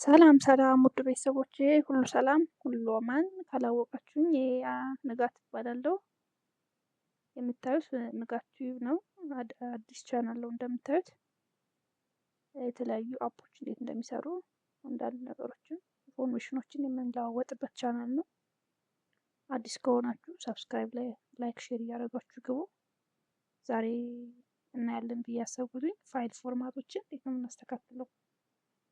ሰላም ሰላም ውድ ቤተሰቦቼ ሁሉ ሰላም ሁሉ አማን። ካላወቃችሁኝ ንጋት እባላለሁ። የምታዩት ንጋት ቲዩብ ነው። አዲስ ቻናል ነው። እንደምታዩት የተለያዩ አፖች እንዴት እንደሚሰሩ አንዳንድ ነገሮችን ኢንፎርሜሽኖችን የምንለዋወጥበት ቻናል ነው። አዲስ ከሆናችሁ ሰብስክራይብ፣ ላይክ፣ ሼር እያደረጋችሁ ግቡ። ዛሬ እናያለን ብዬ ያሰብኩትኝ ፋይል ፎርማቶችን እንዴት ነው የምናስተካክለው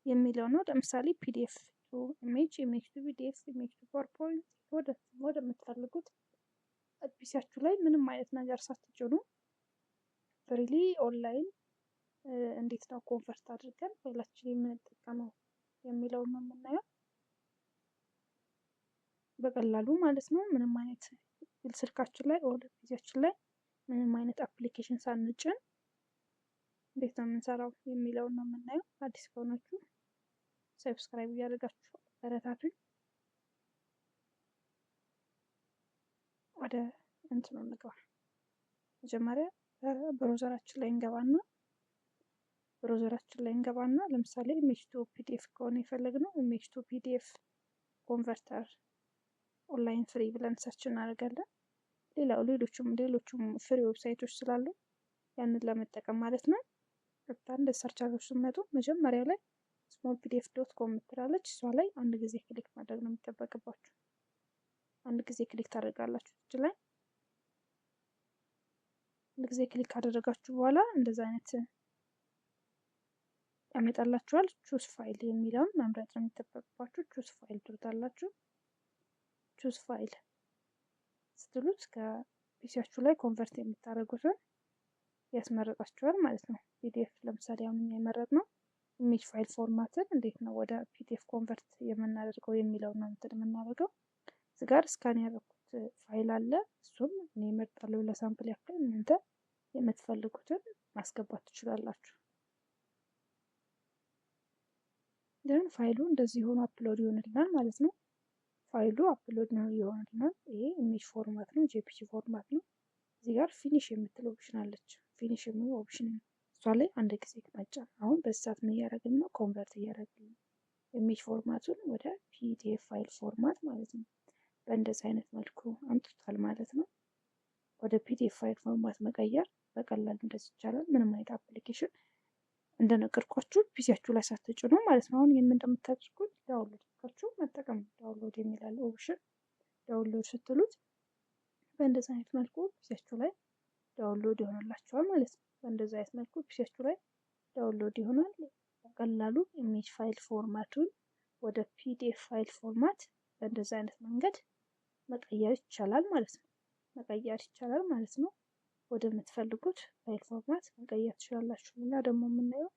የሚለው ነው። ለምሳሌ ፒዲኤፍ ቱ ኢሜጅ፣ ኢሜጅ ቱ ፒዲኤፍ፣ ኢሜጅ ቱ ፓወርፖይንት ወደ የምትፈልጉት ፒሲያችሁ ላይ ምንም አይነት ነገር ሳትጭኑ ፍሪሊ ኦንላይን እንዴት ነው ኮንቨርት አድርገን ፋይላችን የምንጠቀመው የሚለው ነው የምናየው በቀላሉ ማለት ነው። ምንም አይነት ስልካችን ላይ ወደ ፒሲያችን ላይ ምንም አይነት አፕሊኬሽን ሳንጭን እንዴት ነው የምንሰራው የሚለውን ነው የምናየው። አዲስ ከሆናችሁ ሰብስክራይብ እያደረጋችሁ አበረታቱኝ። ወደ እንትኑ እንግባ። መጀመሪያ ብሮዘራችን ላይ እንገባና ለምሳሌ ኢሜጅ ቱ ፒዲኤፍ ከሆነ የፈለግነው ኢሜጅ ቱ ፒዲኤፍ ኮንቨርተር ኦንላይን ፍሪ ብለን ሰርች እናደርጋለን። ሌሎቹም ፍሪ ዌብሳይቶች ስላሉ ያንን ለመጠቀም ማለት ነው። እንደ ሰርች አድርጋችሁ ስትመጡ መጀመሪያ ላይ ስሞል ፒዲኤፍ ዶት ኮም ትላለች። እሷ ላይ አንድ ጊዜ ክሊክ ማድረግ ነው የሚጠበቅባችሁ። አንድ ጊዜ ክሊክ ታደርጋላችሁ። እዚህ ላይ አንድ ጊዜ ክሊክ ካደረጋችሁ በኋላ እንደዛ አይነት ያመጣላችኋል። ቹዝ ፋይል የሚለውን መምረጥ ነው የሚጠበቅባችሁ። ቹዝ ፋይል ትሉታላችሁ። ቹዝ ፋይል ስትሉት ከፒሲያችሁ ላይ ኮንቨርት የምታደርጉትን ያስመረጣችኋል ማለት ነው። ፒዲኤፍ ለምሳሌ አሁን የመረጥነው ኢሜጅ ፋይል ፎርማትን እንዴት ነው ወደ ፒዲኤፍ ኮንቨርት የምናደርገው የሚለው ነው የምናደርገው። እዚህ ጋር ስካን ያደረኩት ፋይል አለ። እሱም እኔ እመርጣለሁ ለሳምፕል ያክል። እናንተ የምትፈልጉትን ማስገባት ትችላላችሁ። ግን ፋይሉ እንደዚህ ሆኖ አፕሎድ ይሆንልናል ማለት ነው። ፋይሉ አፕሎድ ነው ይሆንልናል። ይሄ ኢሜጅ ፎርማት ነው፣ ጄፒጂ ፎርማት ነው። እዚህ ጋር ፊኒሽ የምትል ኦፕሽን አለች። ፊኒሽ የሚል ኦፕሽን እሷ ላይ አንድ ጊዜ መጫን። አሁን በዚህ ሰዓት ምን እያደረግን ነው? ኮንቨርት እያደረግን ነው ኢሜጅ ፎርማቱን ወደ ፒዲኤፍ ፋይል ፎርማት ማለት ነው። በእንደዚህ አይነት መልኩ አምጥቷል ማለት ነው። ወደ ፒዲኤፍ ፋይል ፎርማት መቀየር በቀላሉ እንደዚህ ይቻላል። ምንም አይነት አፕሊኬሽን እንደነገርኳችሁ ፒሲያችሁ ላይ ሳትጭኑ ማለት ነው። አሁን ይህን እንደምታደርጉት ዳውንሎድ አድርጋችሁ መጠቀም። ዳውንሎድ የሚላል ኦፕሽን ዳውንሎድ ስትሉት በእንደዚህ አይነት መልኩ ፒሲያችሁ ላይ ዳውንሎድ ይሆንላችኋል ማለት ነው። በእንደዚህ አይነት መልኩ ፒሲያችሁ ላይ ዳውንሎድ ይሆናል። በቀላሉ ኢሜጅ ፋይል ፎርማቱን ወደ ፒዲኤፍ ፋይል ፎርማት በእንደዚህ አይነት መንገድ መቀየር ይቻላል ማለት ነው። ወደ የምትፈልጉት ፋይል ፎርማት መቀየር ትችላላችሁ። እና ደግሞ የምናየው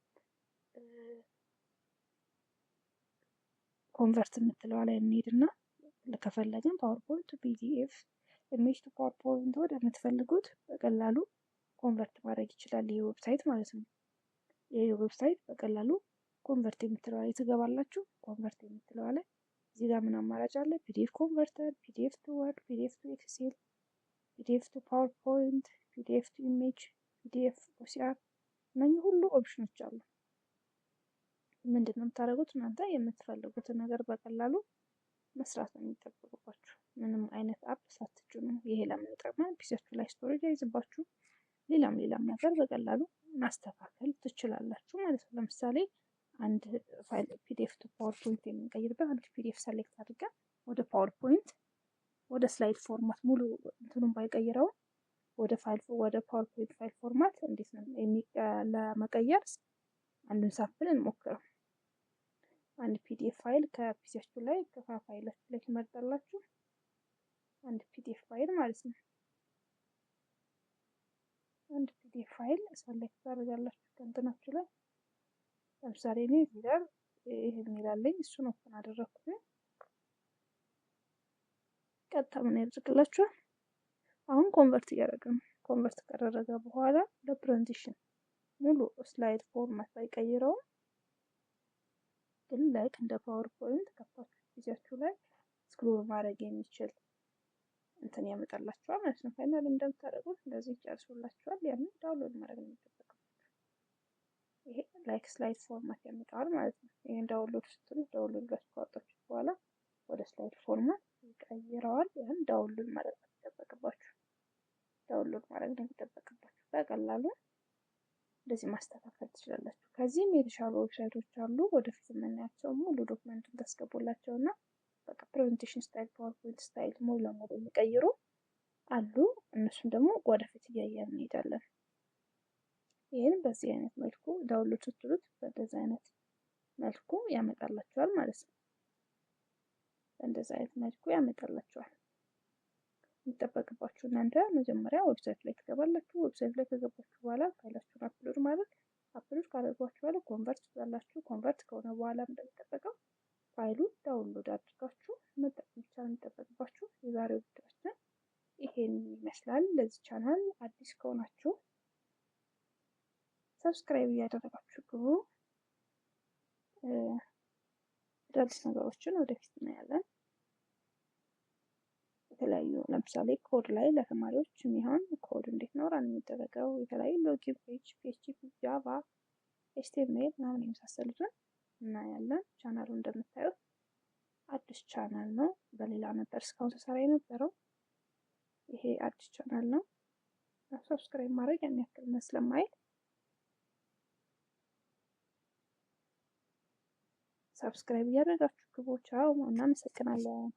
ኮንቨርት የምትለዋ ላይ እንሄድና ከፈለግን ፓወርፖይንት ፒዲኤፍ፣ ኢሜጅ ቱ ፓወርፖይንት ወደ የምትፈልጉት በቀላሉ ኮንቨርት ማድረግ ይችላል ይህ ዌብሳይት ማለት ነው። ይህ ዌብሳይት በቀላሉ ኮንቨርት የምትለዋ ላይ ትገባላችሁ። ኮንቨርት የምትለዋ ላይ እዚህ ጋር ምን አማራጭ አለ? ፒዲኤፍ ኮንቨርተር፣ ፒዲኤፍ ቱ ወርድ፣ ፒዲኤፍ ቱ ኤክሴል፣ ፒዲኤፍ ቱ ፓወርፖይንት፣ ፒዲኤፍ ቱ ኢሜጅ፣ ፒዲኤፍ ኦሲአር፣ እነኚህ ሁሉ ኦፕሽኖች አሉ። ምንድን ነው የምታደርጉት? እናንተ የምትፈልጉትን ነገር በቀላሉ መስራት ነው የሚጠበቅባችሁ። ምንም አይነት አፕ ሳትጭኑ። ይሄ ለምን ይጠቅማል? ፒሲያችሁ ላይ ስቶሬጅ አይዝባችሁ። ሌላም ነገር በቀላሉ ማስተካከል ትችላላችሁ ማለት ነው። ለምሳሌ አንድ ፋይል ፒዲኤፍ ቱ ፓወርፖይንት የምንቀይርበት አንድ ፒዲኤፍ ሰሌክት አድርገን ወደ ፓወርፖይንት ወደ ስላይድ ፎርማት ሙሉ እንትኑን ባይቀይረውም ወደ ፓወርፖይንት ፋይል ፎርማት እንዴት ነው ለመቀየር አንዱን ሳምፕል እንሞክረው። አንድ ፒዲኤፍ ፋይል ከፒሲያችሁ ላይ ከፋይላችሁ ላይ ትመርጣላችሁ። አንድ ፒዲኤፍ ፋይል ማለት ነው። አንድ ፒዲኤፍ ፋይል ሰሌክት ታደርጋላችሁ ከእንትናችሁ ላይ። ለምሳሌ እኔ ቪደር ይሄን ይላለኝ እሱን ኦፕን አደረኩት። ቀጥታ ምን ያደርግላችኋል? አሁን ኮንቨርት እያደረገ ነው። ኮንቨርት ካደረገ በኋላ ለፕሬዘንቴሽን ሙሉ ስላይድ ፎርማት ባይቀይረውም ግን ላይክ እንደ ፓወርፖይንት ከፍታችሁ ፒሲያችሁ ላይ ስክሮል ማድረግ የሚችል እንትን ያመጣላችኋል ማለት ነው። ፋይናል እንደምታደርጉት እንደዚህ ጨርሶላችኋል። ያንን ዳውንሎድ ማድረግ ነው የሚጠበቅባችሁ። ይሄ ላይክ ስላይድ ፎርማት ያመጣዋል ማለት ነው። ይህን ዳውንሎድ ስትሉ ዳውንሎድ ብላችሁ ካወጣችሁ በኋላ ወደ ስላይድ ፎርማት ይቀይረዋል። ያን ዳውንሎድ ማድረግ ነው የሚጠበቅባችሁ። በቀላሉ እንደዚህ ማስተካከል ትችላላችሁ። ከዚህም የተሻሉ ዌብሳይቶች አሉ፣ ወደፊት የምናያቸው ሙሉ ዶክመንቱን ታስገቡላቸው እና በቃ ፕሬዘንቴሽን ስታይል፣ ፓወርፖይንት ስታይል ሙሉ ለሙሉ የሚቀይሩ አሉ። እነሱም ደግሞ ወደፊት እያየን እንሄዳለን። ይህን በዚህ አይነት መልኩ ዳውንሎድ ስትሉት በእንደዚህ አይነት መልኩ ያመጣላችኋል ማለት ነው። በእንደዚህ አይነት መልኩ ያመጣላችኋል። የሚጠበቅባችሁ እናንተ መጀመሪያ ዌብሳይት ላይ ትገባላችሁ። ዌብሳይት ላይ ከገባችሁ በኋላ ፋይላችሁን አፕሎድ ካደርጓችሁ በኋላ ኮንቨርት ትላላችሁ። ኮንቨርት ከሆነ በኋላ እንደሚጠበቀው ፋይሉን ዳውንሎድ አድርጋችሁ መጠቀም ብቻ ነው የሚጠበቅባችሁ። የዛሬው ቪዲዮአችን ይሄን ይመስላል። ለዚህ ቻናል አዲስ ከሆናችሁ ሰብስክራይብ እያደረጋችሁ ግቡ። አዳዲስ ነገሮችን ወደፊት እናያለን። የተለያዩ ለምሳሌ ኮድ ላይ ለተማሪዎች የሚሆን ኮድ እንዴት ነው ራን የሚደረገው፣ የተለያዩ ሎጊን ፔጅ፣ ፒኤችፒ፣ ጃቫ፣ ኤችቲኤምኤል ምናምን የመሳሰሉትን እናያለን። ቻናሉ እንደምታዩት አዲስ ቻናል ነው። በሌላ ነበር እስካሁን ተሰራ የነበረው። ይሄ አዲስ ቻናል ነው። ሰብስክራይብ ማድረግ ያን ያክል ስለማይል ሰብስክራይብ እያደረጋችሁ ግቡ። ቻው፣ እናመሰግናለን።